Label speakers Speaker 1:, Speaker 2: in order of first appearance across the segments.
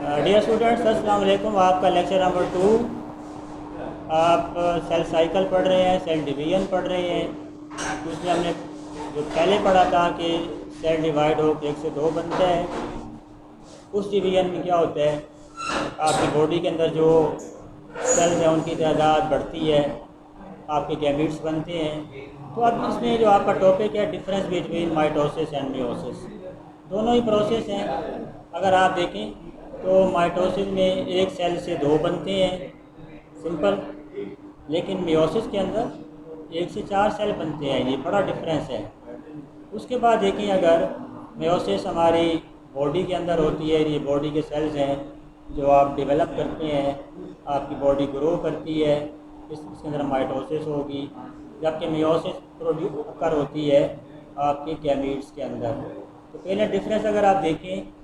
Speaker 1: Dear students, अस्सलाम वालेकुम। आपका लेक्चर नंबर 2। आप सेल साइकिल पढ़ रहे हैं, सेल डिवीजन पढ़ रहे हैं। उसमें हमने जो पहले पढ़ा था कि सेल डिवाइड हो के 1 से 2 बनता है। उस डिवीजन में क्या होता है, आपकी बॉडी के अंदर जो सेल्स हैं उनकी तादाद बढ़ती है, आपके गैमीट्स बनते हैं। तो अब इसमें जो आपका टॉपिक है, difference between mitosis and meiosis. दोनों ही प्रोसेस हैं। अगर आप देखें तो माइटोसिस में एक सेल से 2 बनते हैं, सिंपल। लेकिन मियोसिस के अंदर 1 से 4 सेल बनते हैं। ये बड़ा डिफरेंस है। उसके बाद देखें, अगर मियोसिस हमारी बॉडी के अंदर होती है, ये बॉडी के सेल्स हैं जो आप डेवलप करते हैं, आपकी बॉडी ग्रो करती है, इसके अंदर माइटोसिस होगी। जबकि मियोसिस प्रोड्यूस कर होती है आपके गैमीट्स के अंदर। तो पहले डिफरेंस अगर आप देखें,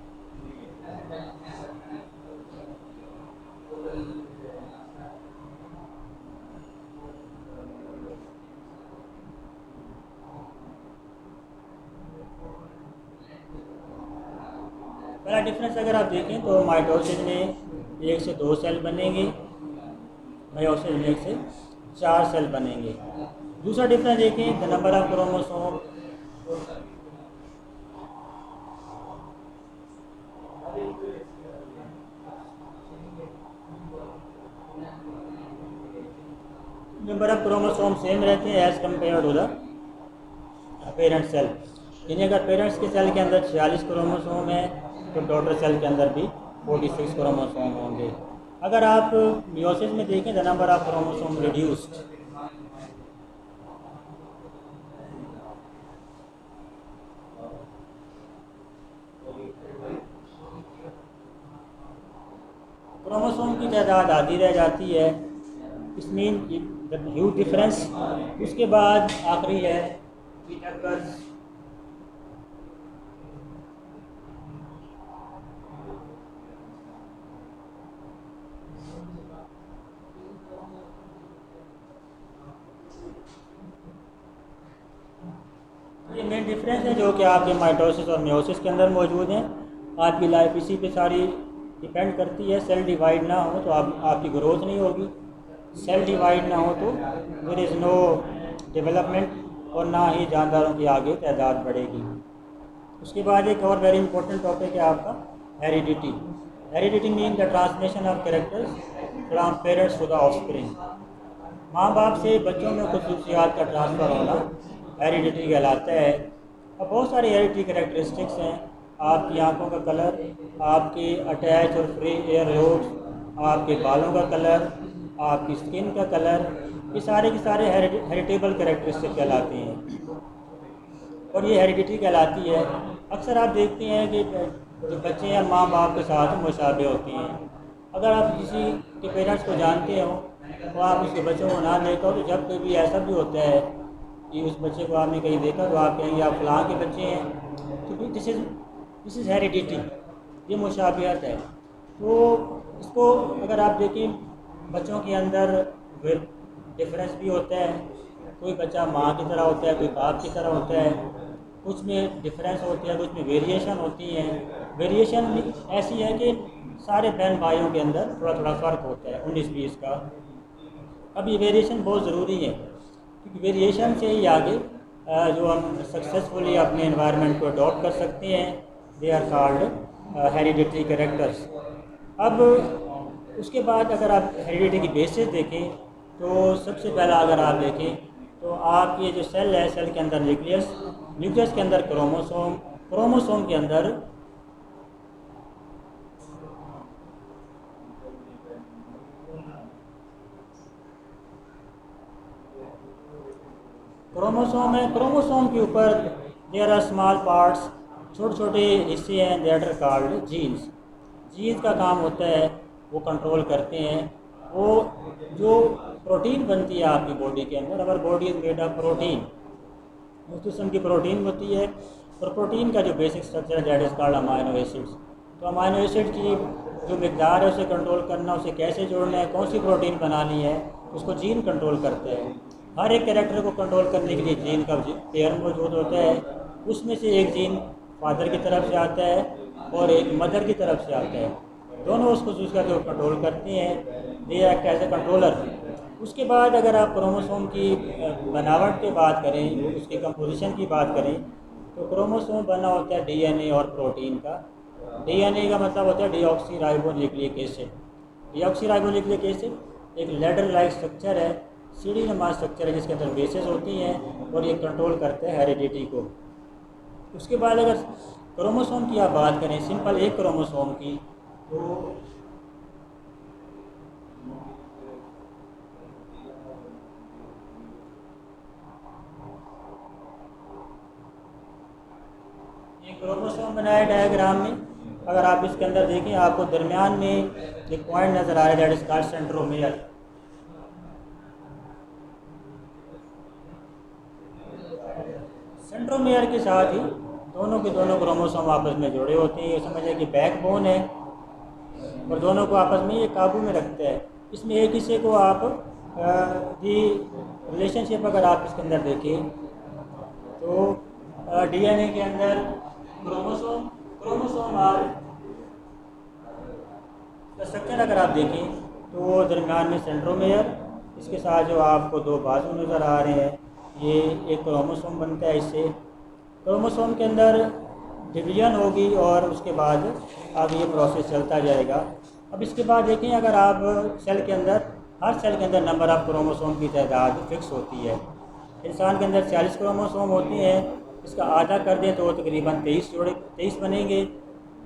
Speaker 1: पहला डिफरेंस अगर आप देखें तो माइटोसिस में 1 से 2 सेल बनेंगे, मियोसिस में 1 से 4 सेल बनेंगे। दूसरा डिफरेंस देखें, the number of chromosome. Number of chromosome same रहते हैं as compare to the parent cell. यानी अगर पेरेंट्स के सेल के अंदर 46 क्रोमोसोम है तो डॉटर सेल के अंदर भी 46 क्रोमोसोम होंगे। अगर आप मियोसिस में देखें, the number of chromosome reduced. Chromosome की तादाद आधी रह जाती है। इस मीन ह्यूज डिफरेंस। उसके बाद आखिरी है इट अकर्स ये मेन डिफरेंस है जो कि आपके माइटोसिस और मियोसिस के अंदर मौजूद हैं। आपकी लाइफ इसी पे सारी डिपेंड करती है। सेल डिवाइड ना हो तो आपकी ग्रोथ नहीं होगी। सेल डिवाइड ना हो तो देयर इज़ नो डेवलपमेंट, और ना ही जानदारों की आगे तादाद बढ़ेगी। उसके बाद एक और वेरी इंपॉर्टेंट टॉपिक है आपका heredity. Heredity mean the transmission of characters from parents to the offspring. माँ बाप से बच्चों में खुसूसियात का ट्रांसफ़र होना हेरिडिटी कहलाता है। अब बहुत सारे हेरिडिटी कैरेक्टरिस्टिक्स हैं। आपकी आंखों का कलर, आपके अटैच और फ्री एयर लोब्स, आपके बालों का कलर, आपकी स्किन का कलर, ये सारे के सारे हेरिटेबल कैरेक्टरिस्टिक कहलाते हैं और ये हेरिडिटी कहलाती है। अक्सर आप देखते हैं कि जो बच्चे हैं माँ बाप के साथ मुशाबे होती हैं। अगर आप किसी के पेरेंट्स को जानते हो तो आप उसके बच्चों को ना देखो, तो जब कभी ऐसा भी होता है कि उस बच्चे को आपने कहीं देखा तो आप कहेंगे आप फलां के बच्चे हैं। तो दिस इज़ हेरिडिटी, ये मुशाबियत है। तो इसको अगर आप देखें, बच्चों के अंदर डिफरेंस भी होता है। कोई बच्चा माँ की तरह होता है, कोई बाप की तरह होता है। कुछ में डिफरेंस होती है, कुछ में वेरिएशन होती है। वेरिएशन ऐसी है कि सारे बहन भाइयों के अंदर थोड़ा थोड़ा फ़र्क होता है, 19-20 का। अब ये वेरिएशन बहुत ज़रूरी है क्योंकि वेरिएशन से ही आगे जो हम सक्सेसफुली अपने एनवायरनमेंट को अडॉप्ट कर सकते हैं। They are called hereditary characters. अब उसके बाद अगर आप हेरिडिटी की बेसिस देखें तो सबसे पहला अगर आप देखें तो आप ये जो सेल है, सेल के अंदर न्यूक्लियस, न्यूक्लियस के अंदर क्रोमोसोम, क्रोमोसोम के अंदर क्रोमोसोम है। क्रोमोसोम के ऊपर देयर आर स्मॉल पार्ट्स, छोटे छोटे हिस्से हैं, that are called genes. Genes का काम होता है वो कंट्रोल करते हैं वो जो प्रोटीन बनती है आपकी बॉडी के अंदर। अगर body is made of protein, उस किस्म की प्रोटीन होती है, और प्रोटीन का जो बेसिक स्ट्रक्चर है that is called amino acids. तो अमाइनो एसिड की जो मिकदार है उसे कंट्रोल करना, उसे कैसे जोड़ना है, कौन सी प्रोटीन बनानी है, उसको जीन कंट्रोल करते हैं। हर एक कैरेक्टर को कंट्रोल करने के लिए जीन का पेयर मौजूद होता है। उसमें से एक जीन फादर की तरफ से आता है और एक मदर की तरफ से आता है। दोनों उस खसूस का जो कंट्रोल करते हैं, they act as a controller. उसके बाद अगर आप क्रोमोसोम की बनावट की बात करें, उसकी कंपोजिशन की बात करें, तो क्रोमोसोम बना होता है डीएनए और प्रोटीन का। डीएनए का मतलब होता है deoxy ribo nucleic acid. Deoxy ribo nucleic acid एक लेडर लाइक स्ट्रक्चर है, सीढ़ी नुमा स्ट्रक्चर है, जिसके अंदर बेसेस होती हैं और ये कंट्रोल करते हैं हेरिडिटी को। उसके बाद अगर क्रोमोसोम की आप बात करें, सिंपल एक क्रोमोसोम की, तो ये क्रोमोसोम बनाया डायग्राम में। अगर आप इसके अंदर देखें, आपको दरमियान में एक पॉइंट नज़र आ रहा है, that is called centromere. Centromere के साथ ही दोनों के दोनों क्रोमोसोम आपस में जुड़े होते हैं। ये समझिए कि बैकबोन है और दोनों को आपस में ये काबू में रखता है। इसमें एक हिस्से को आप दी रिलेशनशिप अगर आप इसके अंदर देखें, तो डीएनए के अंदर क्रोमोसोम क्रोमोसोम आप स्ट्रक्चर अगर आप देखें, तो दरम्यान में सेंट्रोमेयर, इसके साथ जो आपको दो बाजू नज़र आ रहे हैं, ये एक क्रोमोसोम बनता है। इससे क्रोमोसोम के अंदर डिवीजन होगी और उसके बाद अब ये प्रोसेस चलता जाएगा। अब इसके बाद देखें, अगर आप सेल के अंदर, हर सेल के अंदर नंबर ऑफ क्रोमोसोम की तादाद फिक्स होती है। इंसान के अंदर 40 क्रोमोसोम होते हैं, इसका आधा कर दें तो तकरीबन 23 बनेंगे।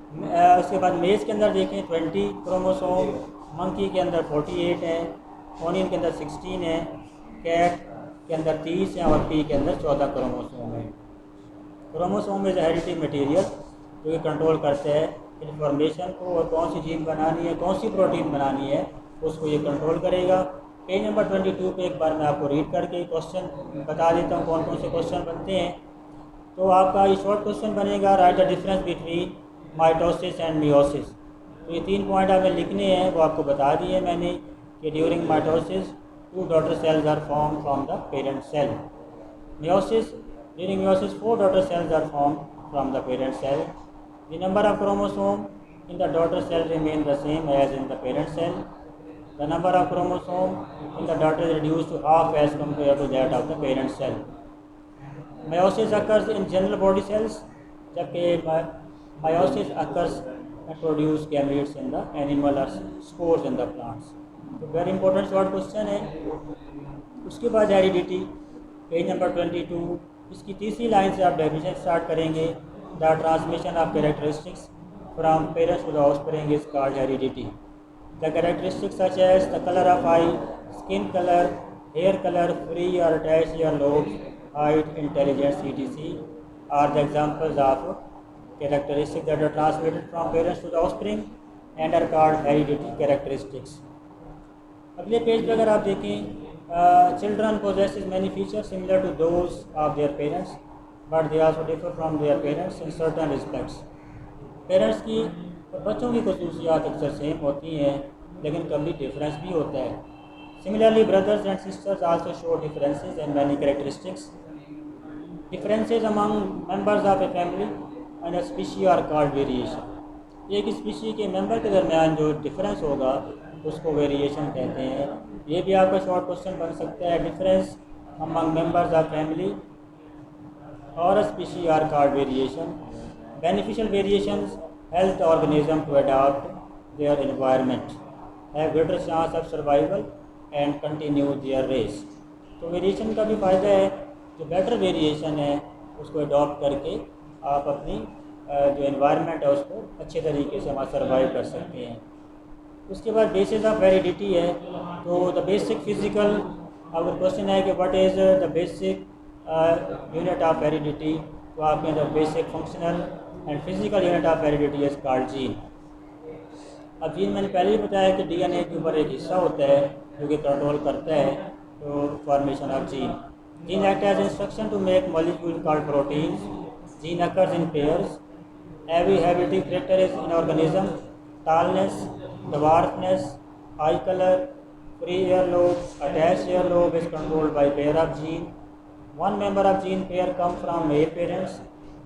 Speaker 1: उसके बाद मेज के अंदर देखें 20 क्रोमोसोम, मंकी के अंदर 48 है, ओनियन के अंदर 16 है, कैट के अंदर 30 है और पी के अंदर 14 क्रोमोसोम है। क्रोमोसोम इज हेरिडिटी मटेरियल जो कि कंट्रोल करते हैं इंफॉर्मेशन को, और कौन सी जीन बनानी है, कौन सी प्रोटीन बनानी है, उसको ये कंट्रोल करेगा। पेज नंबर 22 पे एक बार मैं आपको रीड करके क्वेश्चन बता देता हूँ कौन कौन से क्वेश्चन बनते हैं। तो आपका ये शॉर्ट क्वेश्चन बनेगा, right the difference between mitosis and meiosis. तो ये 3 पॉइंट हमें लिखने हैं, वो आपको बता दिए मैंने कि during mitosis 2 daughter cells are form from the parent cell. Meiosis, during meiosis 4 daughter cells are formed from the parent cell. The number of chromosome in the daughter cell remain the same as in the parent cell. The number of chromosome in the daughter is reduced to half as compared to that of the parent cell. Meiosis occurs in general body cells, जबकि meiosis occurs and produce gametes in the animal or spores in the plants. तो very important short question है। उसके बाद heredity, page number 22, इसकी तीसरी line से आप definition start करेंगे। The transmission of characteristics from parents to the offspring is called heredity. The characteristics such as the colour of eye, skin colour, hair colour, free और attach ear lobes, height, intelligence, etc. Are the examples of characteristics that are transmitted from parents to the offspring and are called heredity characteristics. अगले page पे अगर आप देखें, children possesses many features similar to those of their parents, but they also differ from their parents in certain respects. Parents की और बच्चों की खसूसियात अक्सर सेम होती हैं, लेकिन कभी डिफरेंस भी होता है। Similarly brothers and sisters also show differences in many characteristics. Differences among members of a family and a species are called variation. एक स्पीशी के मेंबर के दरमियान जो डिफरेंस होगा उसको वेरिएशन कहते हैं। ये भी आपका शॉर्ट क्वेश्चन बन सकता है। Difference among members of family और species are called variation. Beneficial variations help the organism to adopt their environment, have greater chance of survival and continue their race. तो वेरिएशन का भी फ़ायदा है, जो बेटर वेरिएशन है उसको अडॉप्ट करके आप अपनी जो एनवायरनमेंट है उसको अच्छे तरीके से वहाँ सर्वाइव कर सकते हैं। उसके बाद बेसिस ऑफ हेरिडिटी है। तो द बेसिक फिजिकल, अगर क्वेश्चन है कि what is the basic unit of heredity, तो आपके अंदर basic functional and physical unit of heredity is called gene. अब जीन मैंने पहले ही बताया कि डीएनए के ऊपर एक हिस्सा होता है जो कि कंट्रोल करता है तो formation of gene. Gene act as instruction to make molecule called proteins. Gene occurs in pairs. Every heredity factor is in organism. Tallness, dwarfness, eye color, free earlobe, attached earlobe is controlled by pair of gene. One member of gene pair come from male parents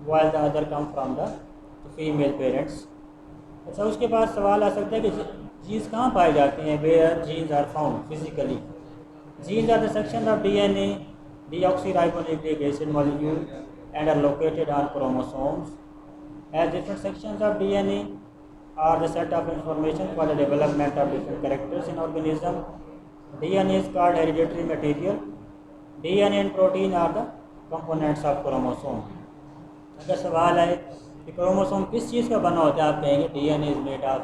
Speaker 1: while the other come from the female parents. अच्छा, उसके बाद सवाल आ सकता है कि jeans कहाँ पाए जाते हैं, where genes are found physically. Genes are the section of DNA deoxyribonucleic acid molecule and are located on chromosomes. As different sections of DNA are the set of information for the development of different characters in organism. DNA is called hereditary material. DNA and protein are the components of chromosome. अगर सवाल है कि chromosome किस चीज़ का बना होता है, आप कहेंगे DNA is made of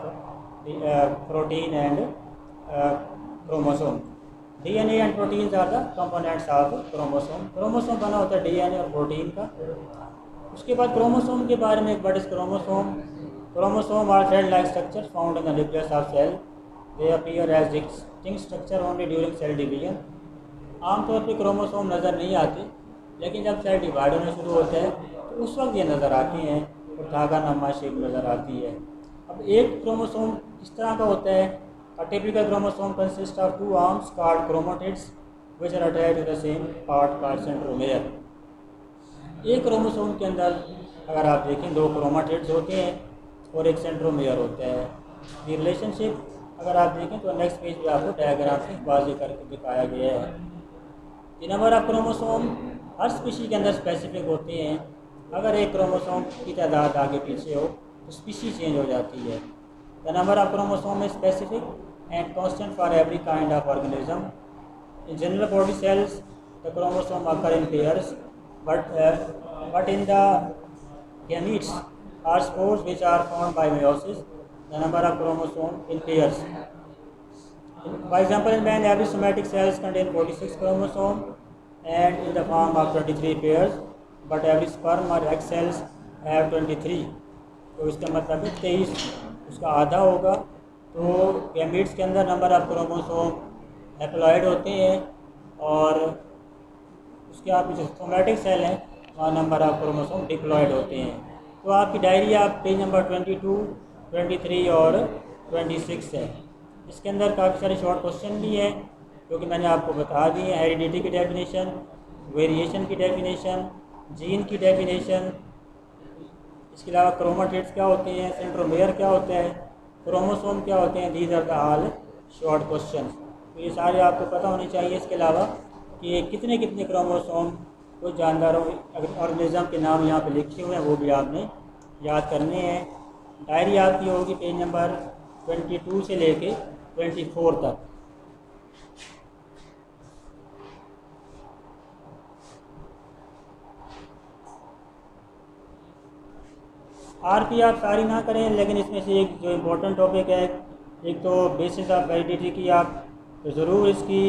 Speaker 1: protein and chromosome. DNA and proteins are the components of chromosome. Chromosome बना होता है DNA और प्रोटीन का। उसके बाद क्रोमोसोम के बारे में, what is chromosome? Chromosome are thread like structure found in the nucleus of cell. They appear as distinct structure only during cell division. आमतौर पर क्रोमोसोम नज़र नहीं आते, लेकिन जब सेल डिवाइड होना शुरू होता है तो उस वक्त ये नज़र आती हैं और धागा नमा शेप नज़र आती है। अब एक क्रोमोसोम किस तरह का होता है? A typical chromosome consists of two arms called chromatids which are attached to the same part called centromere. एक क्रोमोसोम के अंदर अगर आप देखें दो क्रोमाटिड्स होते हैं और एक सेंट्रोमेयर होता है। ये रिलेशनशिप अगर आप देखें तो नेक्स्ट पेज पे आपको डायग्राम से वाज़ेह करके दिखाया गया है। ये number of chromosome her species के अंदर स्पेसिफिक होते हैं। अगर एक क्रोमोसोम की तादाद आगे पीछे हो तो स्पीशी चेंज हो जाती है। The number of chromosome is specific and constant for every kind of organism. In general body cells, the chromosome occur in pairs, but in the gametes or spores which are formed by meiosis, the number of chromosomes in pairs. For example, in man, every somatic cells contain 46 chromosomes and in the form of 23 pairs, but every sperm or egg cells have 23. तो इसका मतलब है 23, उसका आधा होगा। तो gametes के अंदर नंबर ऑफ क्रोमोसोम हैप्लॉइड होते हैं और उसके आप जो सोमैटिक सेल हैं वहाँ नंबर ऑफ क्रोमोसोम डिप्लॉयड होते हैं। तो आपकी डायरी आप पेज नंबर 22, 23 और 26 है। इसके अंदर काफ़ी सारे शॉर्ट क्वेश्चन भी हैं जो कि मैंने आपको बता दिए हैं। हेरिडिटी की डेफिनेशन, वेरिएशन की डेफिनेशन, जीन की डेफिनेशन, इसके अलावा क्रोमाटिड्स क्या होते हैं, सेंट्रोमेयर क्या होता है, क्रोमोसोम क्या होते हैं। These are the all short question. तो ये सारे आपको पता होने चाहिए। इसके अलावा कि कितने कितने क्रोमोसोम कुछ जानदारों ऑर्गेनिज्म के नाम यहाँ पे लिखे हुए हैं वो भी आपने याद करने हैं। डायरी आपकी होगी पेज नंबर 22 से लेके 24 तक। आरपी आप सारी ना करें, लेकिन इसमें से एक जो इम्पोर्टेंट टॉपिक है, एक तो बेसिस ऑफ वैलिडिटी की आप तो ज़रूर इसकी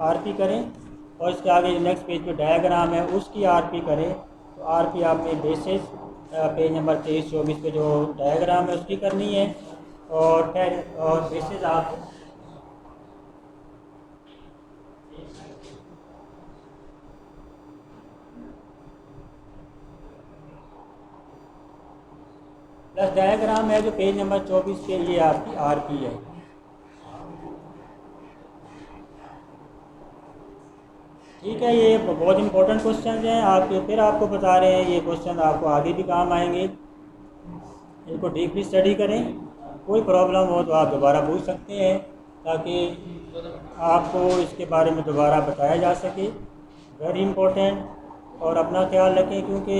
Speaker 1: आरपी करें और इसके आगे नेक्स्ट पेज पे डायग्राम है उसकी आरपी करें। तो आरपी आपने बेसिस पेज नंबर 23-24 पे जो डायग्राम है उसकी करनी है और बेसिस आप प्लस डायग्राम है जो पेज नंबर 24 पे, ये आपकी आरपी है। ठीक है, ये बहुत इंपॉर्टेंट क्वेश्चन हैं। आपके फिर आपको बता रहे हैं ये क्वेश्चन आपको आगे भी काम आएंगे। इनको डीपली स्टडी करें। कोई प्रॉब्लम हो तो आप दोबारा पूछ सकते हैं ताकि आपको इसके बारे में दोबारा बताया जा सके। Very important. और अपना ख्याल रखें क्योंकि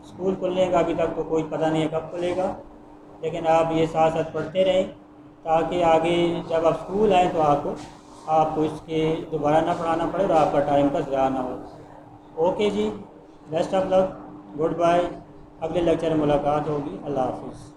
Speaker 1: स्कूल खुलने का अभी तक तो कोई पता नहीं है कब खुलेगा, लेकिन आप ये साथ साथ पढ़ते रहें ताकि आगे जब आप स्कूल आएँ तो आपको इसके दोबारा ना पढ़ाना पड़े और आपका टाइम का ज़्यादा ना हो। ओके जी, best of luck, goodbye. अगले लेक्चर में मुलाकात होगी। अल्लाह हाफिज़।